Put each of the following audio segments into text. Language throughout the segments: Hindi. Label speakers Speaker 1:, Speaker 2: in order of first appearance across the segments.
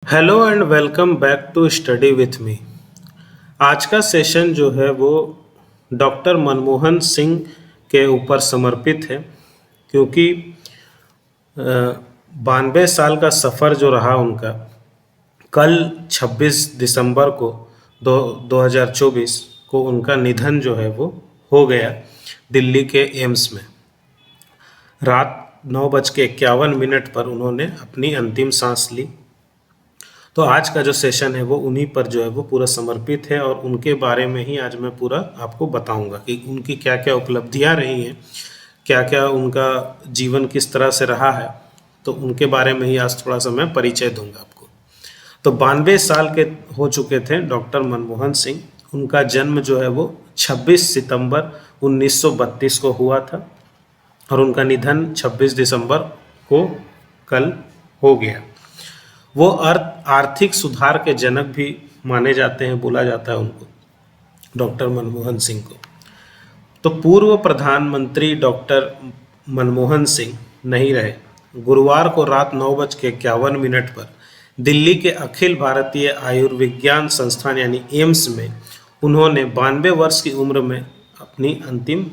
Speaker 1: Hello and welcome back to study with me. आज का सेशन जो है वो डॉक्टर मनमोहन सिंह के ऊपर समर्पित है, क्योंकि 92 साल का सफ़र जो रहा उनका, कल 26 दिसंबर को 2024 को उनका निधन जो है वो हो गया दिल्ली के एम्स में। रात 9:51 पर उन्होंने अपनी अंतिम सांस ली। तो आज का जो सेशन है वो उन्हीं पर जो है वो पूरा समर्पित है, और उनके बारे में ही आज मैं पूरा आपको बताऊंगा कि उनकी क्या क्या उपलब्धियां रही हैं, क्या क्या उनका जीवन किस तरह से रहा है। तो उनके बारे में ही आज थोड़ा सा मैं परिचय दूंगा आपको। तो 92 साल के हो चुके थे डॉक्टर मनमोहन सिंह। उनका जन्म जो है वो 26 सितंबर 1932 को हुआ था, और उनका निधन 26 दिसंबर को कल हो गया। वो आर्थिक सुधार के जनक भी माने जाते हैं, बोला जाता है उनको, डॉक्टर मनमोहन सिंह को। तो पूर्व प्रधानमंत्री डॉक्टर मनमोहन सिंह नहीं रहे। गुरुवार को रात 9:51 पर दिल्ली के अखिल भारतीय आयुर्विज्ञान संस्थान यानी एम्स में उन्होंने 92 वर्ष की उम्र में अपनी अंतिम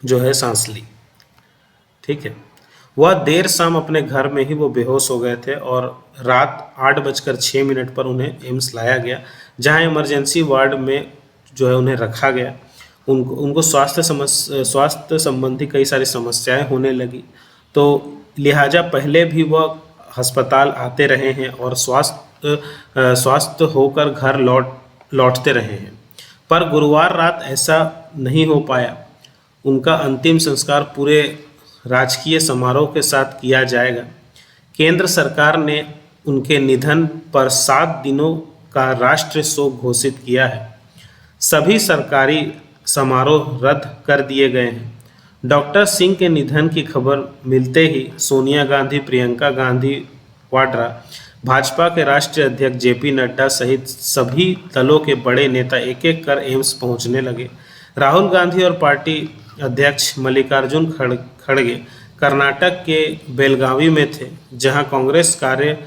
Speaker 1: जो है सांस ली। ठीक है, वह देर शाम अपने घर में ही वो बेहोश हो गए थे, और रात 8:06 पर उन्हें एम्स लाया गया, जहां इमरजेंसी वार्ड में जो है उन्हें रखा गया। उनको स्वास्थ्य संबंधी कई सारी समस्याएं होने लगी, तो लिहाजा पहले भी वह अस्पताल आते रहे हैं और स्वस्थ होकर घर लौटते रहे हैं। पर गुरुवार रात ऐसा नहीं हो पाया। उनका अंतिम संस्कार पूरे राजकीय समारोह के साथ किया जाएगा। केंद्र सरकार ने उनके निधन पर 7 दिनों का राष्ट्रीय शोक घोषित किया है। सभी सरकारी समारोह रद्द कर दिए गए हैं। डॉक्टर सिंह के निधन की खबर मिलते ही सोनिया गांधी, प्रियंका गांधी वाड्रा, भाजपा के राष्ट्रीय अध्यक्ष जेपी नड्डा सहित सभी दलों के बड़े नेता एक एक कर एम्स पहुंचने लगे। राहुल गांधी और पार्टी अध्यक्ष मल्लिकार्जुन खड़गे कर्नाटक के बेलगावी में थे, जहां कांग्रेस कार्य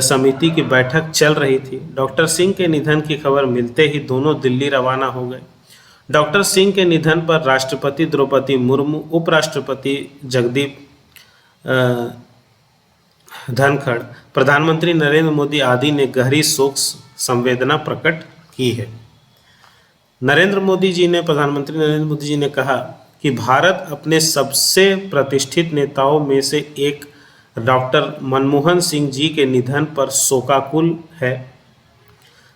Speaker 1: समिति की बैठक चल रही थी। डॉक्टर सिंह के निधन की खबर मिलते ही दोनों दिल्ली रवाना हो गए। डॉक्टर सिंह के निधन पर राष्ट्रपति द्रौपदी मुर्मू, उपराष्ट्रपति जगदीप धनखड़, प्रधानमंत्री नरेंद्र मोदी आदि ने गहरी शोक संवेदना प्रकट की है। प्रधानमंत्री नरेंद्र मोदी जी ने कहा कि भारत अपने सबसे प्रतिष्ठित नेताओं में से एक डॉक्टर मनमोहन सिंह जी के निधन पर शोकाकुल है।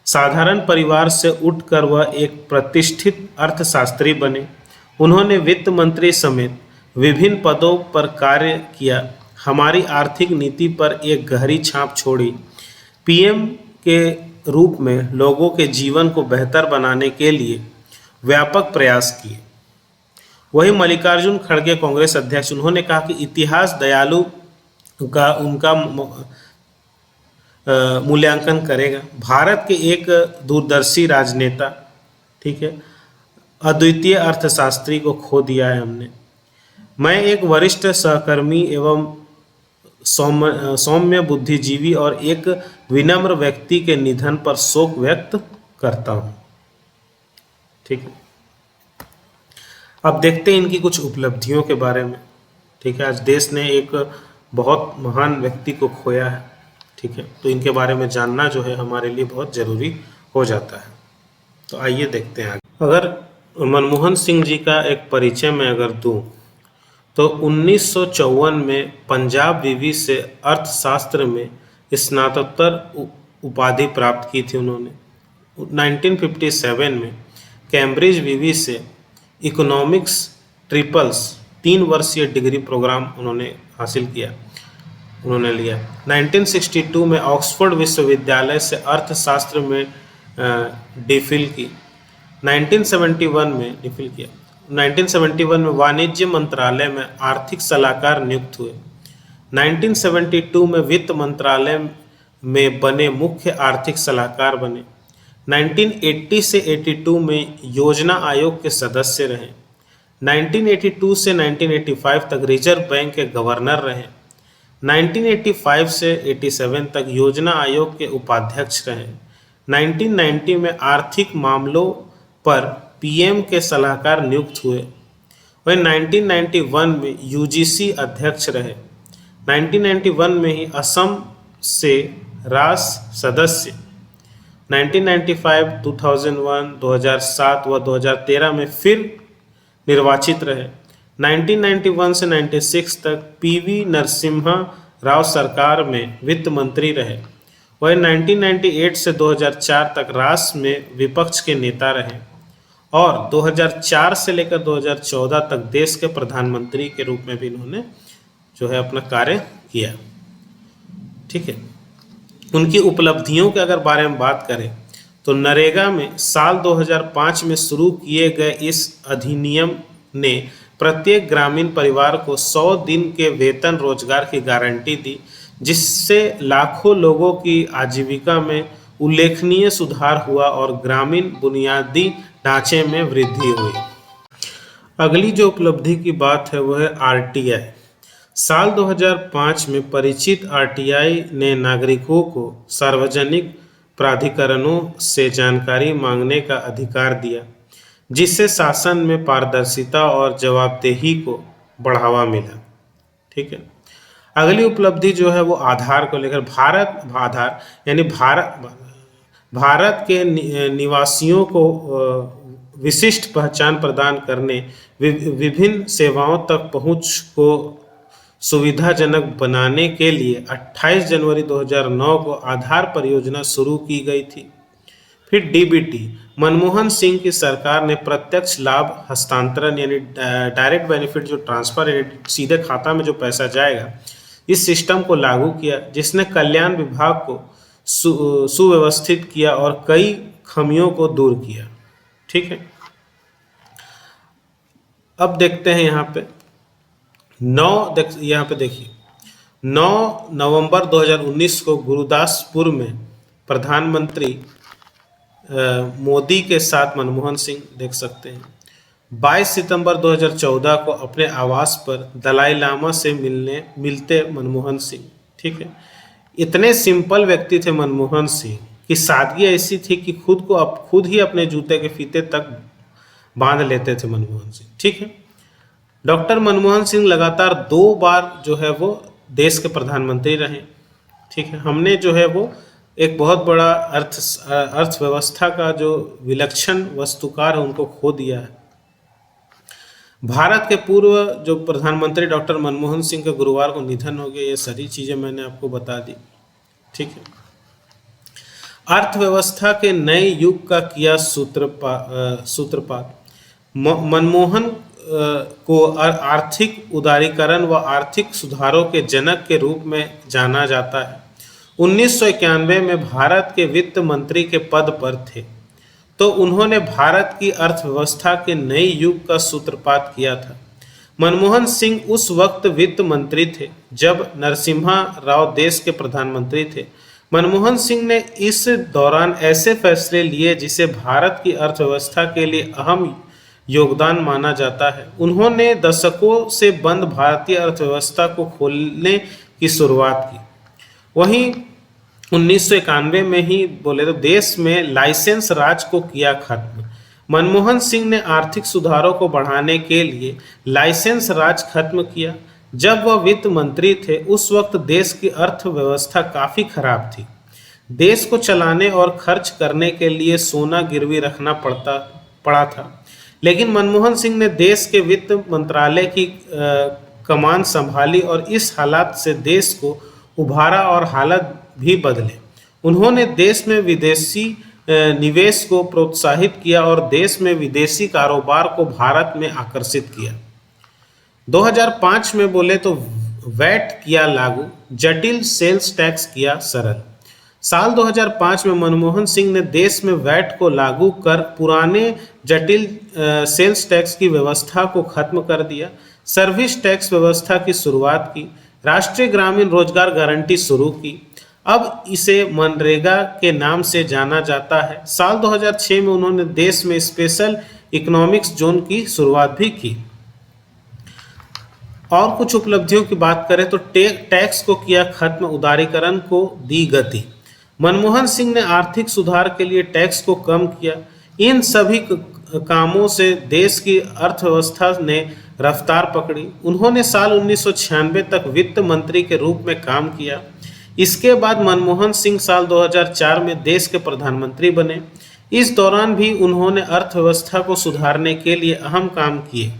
Speaker 1: साधारण परिवार से उठकर वह एक प्रतिष्ठित अर्थशास्त्री बने। उन्होंने वित्त मंत्री समेत विभिन्न पदों पर कार्य किया, हमारी आर्थिक नीति पर एक गहरी छाप छोड़ी। पीएम के रूप में लोगों के जीवन को बेहतर बनाने के लिए व्यापक प्रयास किए। वही मल्लिकार्जुन खड़गे, कांग्रेस अध्यक्ष, उन्होंने कहा कि इतिहास दयालु का उनका मूल्यांकन करेगा। भारत के एक दूरदर्शी राजनेता, ठीक है, अद्वितीय अर्थशास्त्री को खो दिया है हमने। मैं एक वरिष्ठ सहकर्मी एवं सौम्य बुद्धिजीवी और एक विनम्र व्यक्ति के निधन पर शोक व्यक्त करता हूँ। ठीक है, अब देखते हैं इनकी कुछ उपलब्धियों के बारे में। ठीक है, आज देश ने एक बहुत महान व्यक्ति को खोया है। ठीक है, तो इनके बारे में जानना जो है हमारे लिए बहुत ज़रूरी हो जाता है। तो आइए देखते हैं आगे। अगर मनमोहन सिंह जी का एक परिचय मैं अगर दूं, तो 1954 में पंजाब विवि से अर्थशास्त्र में स्नातकोत्तर उपाधि प्राप्त की थी उन्होंने। 1957 में कैम्ब्रिज विवि से इकोनॉमिक्स ट्रिपल्स 3 वर्षीय डिग्री प्रोग्राम उन्होंने लिया। 1962 में ऑक्सफोर्ड विश्वविद्यालय से अर्थशास्त्र में डिफिल की। 1971 में वाणिज्य मंत्रालय में आर्थिक सलाहकार नियुक्त हुए। 1972 में वित्त मंत्रालय में बने मुख्य आर्थिक सलाहकार बने। 1980 से 82 में योजना आयोग के सदस्य रहे। 1982 से 1985 तक रिजर्व बैंक के गवर्नर रहे। 1985 से 87 तक योजना आयोग के उपाध्यक्ष रहे। 1990 में आर्थिक मामलों पर पीएम के सलाहकार नियुक्त हुए। वह 1991 में यूजीसी अध्यक्ष रहे। 1991 में ही असम से राष्ट्र सदस्य 1995, 2001, 2007 व 2013 में फिर निर्वाचित रहे। 1991 से 96 तक पीवी नरसिम्हा राव सरकार में वित्त मंत्री रहे। वह 1998 से 2004 तक राष्ट्र में विपक्ष के नेता रहे और 2004 से लेकर 2014 तक देश के प्रधानमंत्री के रूप में भी इन्होंने जो है अपना कार्य किया। ठीक है, उनकी उपलब्धियों के अगर बारे में बात करें तो नरेगा में साल 2005 में शुरू किए गए इस अधिनियम ने प्रत्येक ग्रामीण परिवार को 100 दिन के वेतन रोजगार की गारंटी दी, जिससे लाखों लोगों की आजीविका में उल्लेखनीय सुधार हुआ और ग्रामीण बुनियादी ढांचे में वृद्धि हुई। अगली जो उपलब्धि की बात है वह है आरटीआई। साल 2005 में परिचित आरटीआई ने नागरिकों को सार्वजनिक प्राधिकरणों से जानकारी मांगने का अधिकार दिया, जिससे शासन में पारदर्शिता और जवाबदेही को बढ़ावा मिला। ठीक है, अगली उपलब्धि जो है वो आधार को लेकर आधार यानी भारत के निवासियों को विशिष्ट पहचान प्रदान करने, विभिन्न सेवाओं तक पहुंच को सुविधाजनक बनाने के लिए 28 जनवरी 2009 को आधार परियोजना शुरू की गई थी। फिर डीबीटी, मनमोहन सिंह की सरकार ने प्रत्यक्ष लाभ हस्तांतरण यानी डायरेक्ट बेनिफिट जो ट्रांसफर सीधे खाता में जो पैसा जाएगा, इस सिस्टम को लागू किया, जिसने कल्याण विभाग को सुव्यवस्थित किया और कई खामियों को दूर किया। ठीक है, अब देखते हैं यहाँ पे यहाँ पे देखिए 9 नवंबर 2019 को गुरुदासपुर में प्रधानमंत्री मोदी के साथ मनमोहन सिंह देख सकते हैं। 22 सितंबर 2014 को अपने आवास पर दलाई लामा से मिलते मनमोहन सिंह। ठीक है, इतने सिंपल व्यक्ति थे मनमोहन सिंह की सादगी ऐसी थी कि खुद ही अपने जूते के फीते तक बांध लेते थे मनमोहन सिंह। ठीक है, डॉक्टर मनमोहन सिंह लगातार 2 बार जो है वो देश के प्रधानमंत्री रहे। ठीक है, हमने जो है वो एक बहुत बड़ा अर्थव्यवस्था का जो विलक्षण वस्तुकार है उनको खो दिया है। भारत के पूर्व जो प्रधानमंत्री डॉक्टर मनमोहन सिंह का गुरुवार को निधन हो गया, ये सारी चीज़ें मैंने आपको बता दी। ठीक है, अर्थव्यवस्था के नए युग का किया सूत्रपात। मनमोहन को आर्थिक उदारीकरण व आर्थिक सुधारों के जनक के रूप में जाना जाता है। 1991 में भारत के वित्त मंत्री के पद पर थे तो उन्होंने भारत की अर्थव्यवस्था के नए युग का सूत्रपात किया था। मनमोहन सिंह उस वक्त वित्त मंत्री थे जब नरसिम्हा राव देश के प्रधानमंत्री थे। मनमोहन सिंह ने इस दौरान ऐसे फैसले लिए जिसे भारत की अर्थव्यवस्था के लिए अहम योगदान माना जाता है। उन्होंने दशकों से बंद भारतीय अर्थव्यवस्था को खोलने की शुरुआत की। वहीं 1991 में ही बोले तो देश में लाइसेंस राज को किया खत्म। मनमोहन सिंह ने आर्थिक सुधारों को बढ़ाने के लिए लाइसेंस राज खत्म किया। जब वह वित्त मंत्री थे उस वक्त देश की अर्थव्यवस्था काफ़ी खराब थी। देश को चलाने और खर्च करने के लिए सोना गिरवी रखना पड़ा था, लेकिन मनमोहन सिंह ने देश के वित्त मंत्रालय की कमान संभाली और इस हालात से देश को उभारा और हालत भी बदले। उन्होंने देश में विदेशी निवेश को प्रोत्साहित किया और देश में विदेशी कारोबार को भारत में आकर्षित किया। 2005 में बोले तो वैट किया लागू, जटिल सेल्स टैक्स किया सरल। साल 2005 में मनमोहन सिंह ने देश में वैट को लागू कर पुराने जटिल सेल्स टैक्स की व्यवस्था को खत्म कर दिया। सर्विस टैक्स व्यवस्था की शुरुआत की, राष्ट्रीय ग्रामीण रोजगार गारंटी शुरू की। अब इसे मनरेगा के नाम से जाना जाता है। साल 2006 में उन्होंने देश में स्पेशल इकोनॉमिक्स जोन की शुरुआत भी की। और कुछ उपलब्धियों की बात करें तो टैक्स को किया खत्म, उदारीकरण को दी गति। मनमोहन सिंह ने आर्थिक सुधार के लिए टैक्स को कम किया। इन सभी कामों से देश की अर्थव्यवस्था ने रफ्तार पकड़ी। उन्होंने साल 1996 तक वित्त मंत्री के रूप में काम किया। इसके बाद मनमोहन सिंह साल 2004 में देश के प्रधानमंत्री बने। इस दौरान भी उन्होंने अर्थव्यवस्था को सुधारने के लिए अहम काम किए।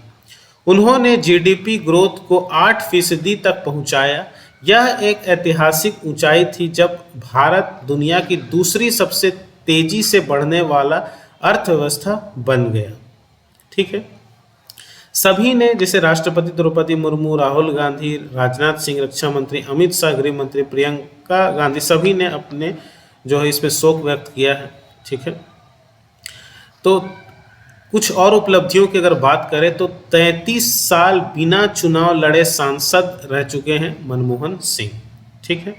Speaker 1: उन्होंने जीडीपी ग्रोथ को 8% तक पहुंचाया। यह एक ऐतिहासिक ऊंचाई थी जब भारत दुनिया की दूसरी सबसे तेजी से बढ़ने वाला अर्थव्यवस्था बन गया। ठीक है, सभी ने, जैसे राष्ट्रपति द्रौपदी मुर्मू, राहुल गांधी, राजनाथ सिंह रक्षा मंत्री, अमित शाह गृह मंत्री, प्रियंका गांधी, सभी ने अपने जो है इसमें शोक व्यक्त किया है। ठीक है, तो कुछ और उपलब्धियों की अगर बात करें तो 33 साल बिना चुनाव लड़े सांसद रह चुके हैं मनमोहन सिंह। ठीक है,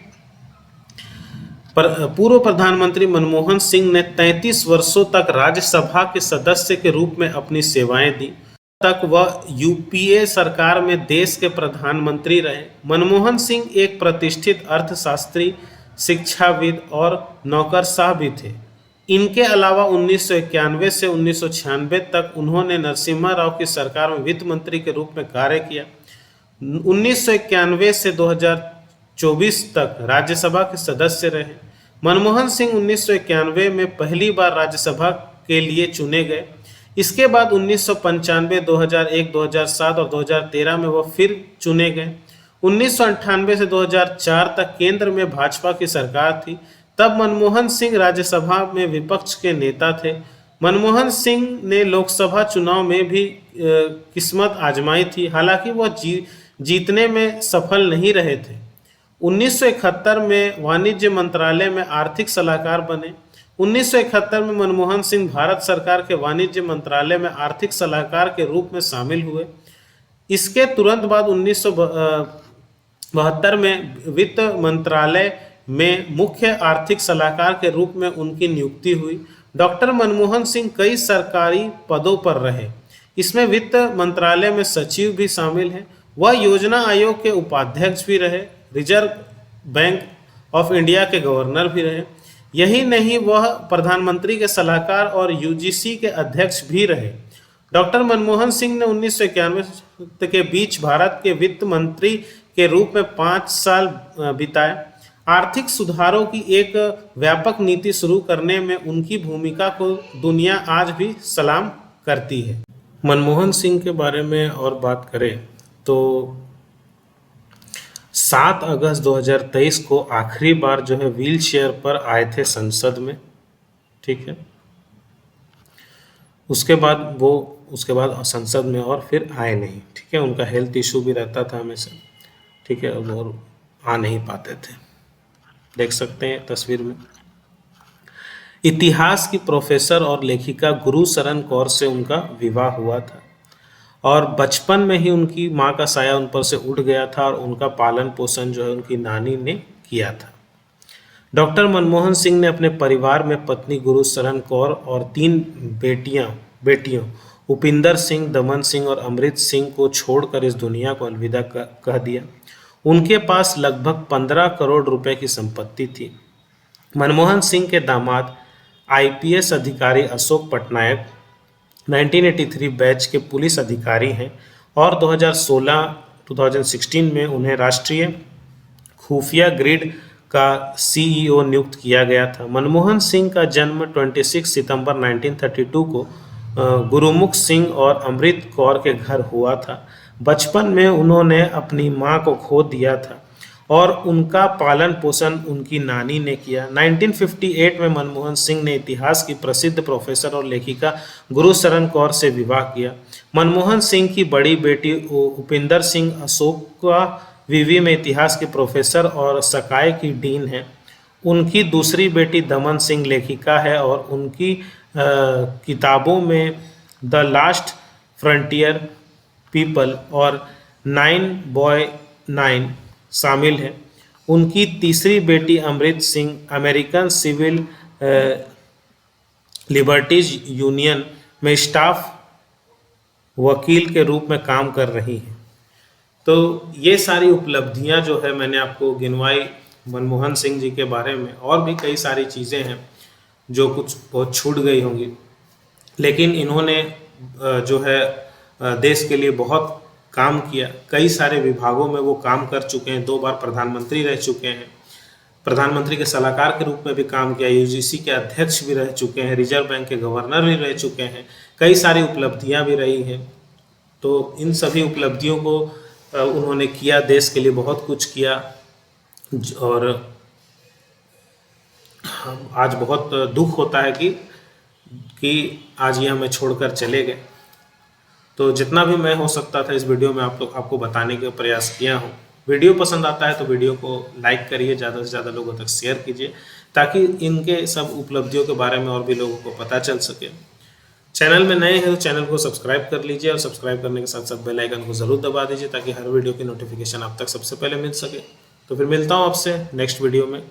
Speaker 1: पूर्व प्रधानमंत्री मनमोहन सिंह ने 33 वर्षों तक राज्यसभा के सदस्य के रूप में अपनी सेवाएं दी। तक वह यूपीए सरकार में देश के प्रधानमंत्री रहे। मनमोहन सिंह एक प्रतिष्ठित अर्थशास्त्री, शिक्षाविद और नौकरशाह भी थे। इनके अलावा 1991 से 1996 तक उन्होंने नरसिम्हा राव की सरकार में वित्त मंत्री के रूप में कार्य किया। 1991 से 2024 तक राज्यसभा के सदस्य रहे। मनमोहन सिंह 1991 में पहली बार राज्यसभा के लिए चुने गए। इसके बाद 1995, 2001, 2007 और 2013 में वह फिर चुने गए। 1998 से 2004 तक केंद्र में भाजपा की सरकार थी। तब मनमोहन सिंह राज्यसभा में विपक्ष के नेता थे। मनमोहन सिंह ने लोकसभा चुनाव में भी किस्मत आजमाई थी, हालांकि वह जीतने में सफल नहीं रहे थे। 1971 में वाणिज्य मंत्रालय में आर्थिक सलाहकार बने। 1971 में मनमोहन सिंह भारत सरकार के वाणिज्य मंत्रालय में आर्थिक सलाहकार के रूप में शामिल हुए। इसके तुरंत बाद 1972 में वित्त मंत्रालय में मुख्य आर्थिक सलाहकार के रूप में उनकी नियुक्ति हुई। डॉक्टर मनमोहन सिंह कई सरकारी पदों पर रहे। इसमें वित्त मंत्रालय में सचिव भी शामिल हैं। वह योजना आयोग के उपाध्यक्ष भी रहे, रिजर्व बैंक ऑफ इंडिया के गवर्नर भी रहे। यही नहीं, वह प्रधानमंत्री के सलाहकार और यूजीसी के अध्यक्ष भी रहे। डॉक्टर मनमोहन सिंह ने 1991 के बीच भारत के वित्त मंत्री के रूप में 5 साल बिताए। आर्थिक सुधारों की एक व्यापक नीति शुरू करने में उनकी भूमिका को दुनिया आज भी सलाम करती है। मनमोहन सिंह के बारे में और बात करें तो 7 अगस्त 2023 को आखिरी बार जो है व्हील चेयर पर आए थे संसद में। ठीक है, उसके बाद संसद में और फिर आए नहीं। ठीक है, उनका हेल्थ इशू भी रहता था हमेशा। ठीक है, और आ नहीं पाते थे, देख सकते हैं तस्वीर में। इतिहास की प्रोफेसर और लेखिका गुरुशरण कौर से उनका विवाह हुआ था और बचपन में ही उनकी मां का साया उन पर से उठ गया था और उनका पालन पोषण जो है उनकी नानी ने किया था। डॉक्टर मनमोहन सिंह ने अपने परिवार में पत्नी गुरुशरण कौर और 3 बेटियों उपिंदर सिंह, दमन सिंह और अमृत सिंह को छोड़कर इस दुनिया को अलविदा कह दिया। उनके पास लगभग 15 करोड़ रुपए की संपत्ति थी। मनमोहन सिंह के दामाद आईपीएस अधिकारी अशोक पटनायक 1983 बैच के पुलिस अधिकारी हैं और 2016 में उन्हें राष्ट्रीय खुफिया ग्रिड का सीईओ नियुक्त किया गया था। मनमोहन सिंह का जन्म 26 सितंबर 1932 को गुरुमुख सिंह और अमृत कौर के घर हुआ था। बचपन में उन्होंने अपनी मां को खो दिया था और उनका पालन पोषण उनकी नानी ने किया। 1958 में मनमोहन सिंह ने इतिहास की प्रसिद्ध प्रोफेसर और लेखिका गुरुशरण कौर से विवाह किया। मनमोहन सिंह की बड़ी बेटी उपिंदर सिंह अशोका विवि में इतिहास की प्रोफेसर और सकाय की डीन है। उनकी दूसरी बेटी दमन सिंह लेखिका है और उनकी किताबों में द लास्ट फ्रंटियर, पीपल और 9 बॉय 9 शामिल है। उनकी तीसरी बेटी Amrit Singh American civil liberties union में स्टाफ वकील के रूप में काम कर रही हैं। तो ये सारी उपलब्धियां जो है मैंने आपको गिनवाई मनमोहन सिंह जी के बारे में, और भी कई सारी चीज़ें हैं जो कुछ बहुत छूट गई होंगी, लेकिन इन्होंने जो है देश के लिए बहुत काम किया। कई सारे विभागों में वो काम कर चुके हैं, 2 बार प्रधानमंत्री रह चुके हैं, प्रधानमंत्री के सलाहकार के रूप में भी काम किया, यूजीसी के अध्यक्ष भी रह चुके हैं, रिजर्व बैंक के गवर्नर भी रह चुके हैं, कई सारी उपलब्धियां भी रही हैं। तो इन सभी उपलब्धियों को उन्होंने किया, देश के लिए बहुत कुछ किया, और आज बहुत दुख होता है कि आज ये हमें छोड़कर चले गए। तो जितना भी मैं हो सकता था इस वीडियो में आपको बताने का प्रयास किया हूँ। वीडियो पसंद आता है तो वीडियो को लाइक करिए, ज़्यादा से ज़्यादा लोगों तक शेयर कीजिए, ताकि इनके सब उपलब्धियों के बारे में और भी लोगों को पता चल सके। चैनल में नए हैं तो चैनल को सब्सक्राइब कर लीजिए, और सब्सक्राइब करने के साथ साथ बेल आइकन को ज़रूर दबा दीजिए, ताकि हर वीडियो की नोटिफिकेशन आप तक सबसे पहले मिल सके। तो फिर मिलता हूँ आपसे नेक्स्ट वीडियो में,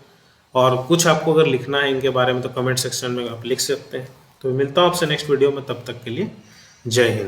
Speaker 1: और कुछ आपको अगर लिखना है इनके बारे में तो कमेंट सेक्शन में आप लिख सकते हैं। तो मिलता हूँ आपसे नेक्स्ट वीडियो में, तब तक के लिए जय हिंद।